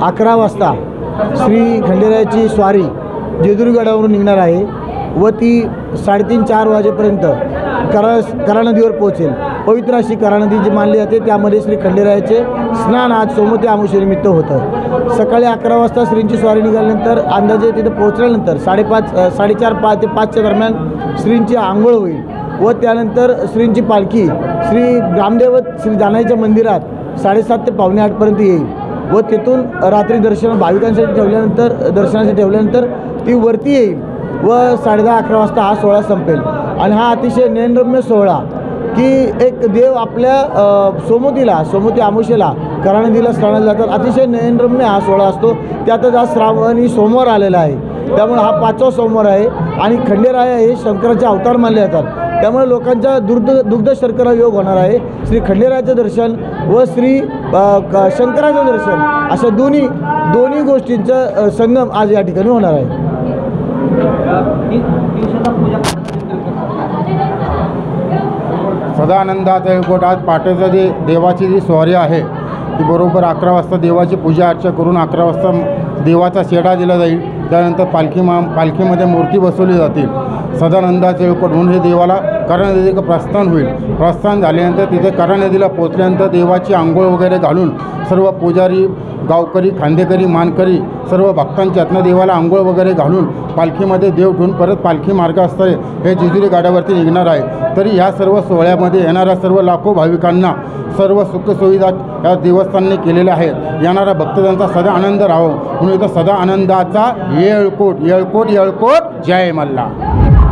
11 वाजता श्री खंडेरायाची स्वारी जेजुरीगडावरून निघणार आहे व ती 3:30-4 वाजेपर्यंत करा नदीवर पोहोचेल। पवित्र अशी करा नदी जी मानली जाते त्यामध्ये श्री खंडेरायाचे स्नान आज सोमवती अमावस्येनिमित्त होतं। सकाळी 11 वाजता श्रींची स्वारी निघाल्यानंतर अंदाजे तिथे पोहोचल्यानंतर 4:30 ते 5च्या दरम्यान श्रींची आंघोळ होईल व त्यानंतर श्रींची पालखी श्री ग्रामदेवत श्री जानाईच्या मंदिरात 7:30 ते पावणे 8पर्यंत येईल व तिथून रात्री भाविकांसाठी ठेवल्यानंतर ती वरती येईल व 10:30-11 वाजता हा सोहळा संपेल। आणि हा अतिशय नयनरम्य सोहळा की एक देव आपल्या सोमवती अमावस्येला करा नदीला स्नानाला जातात। अतिशय नयनरम्य हा सोहळा असतो। त्यातच आज श्रावणी सोमवार आलेला आहे, त्यामुळे हा 5वा सोमवार आहे आणि खंडेराय हे शंकराचे अवतार मानले जातात। त्यामुळे लोकांच्या दुग्ध शर्करा योग होणार आहे। श्री खंडेरायाचं दर्शन व श्री शंकराचं दर्शन अशा दोन्ही गोष्टींचं संगम आज या ठिकाणी होणार आहे। सदानंदाचा येळकोट आज पहाटेचा देवाची जी स्वारी आहे ती बरोबर 11 वाजता देवाची पूजा अर्चा करून 11 वाजता देवाचा शेडा दिला जाईल। त्यानंतर पालखीमध्ये मूर्ती बसवली जातील। सदानंदाचे येळकोट म्हणून हे देवाला करा नदीचं प्रस्थान होईल। प्रस्थान झाल्यानंतर तिथे करा नदीला पोचल्यानंतर देवाची आंघोळ वगैरे घालून सर्व पुजारी गावकरी खांदेकरी मानकरी सर्व भक्तांच्या हातनं देवाला आंघोळ वगैरे घालून पालखीमध्ये देव ठेवून परत पालखी मार्गास्थे हे जेजुरी गाड्यावरती निघणार आहे। तरी ह्या सर्व सोहळ्यामध्ये येणाऱ्या सर्व लाखो भाविकांना सर्व सुखसुविधा या देवस्थानाने केलेल्या आहेत। येणाऱ्या भक्तांचा सदा आनंद राहो म्हणून इथं सदा आनंदाचा येळकोट जय मल्हार।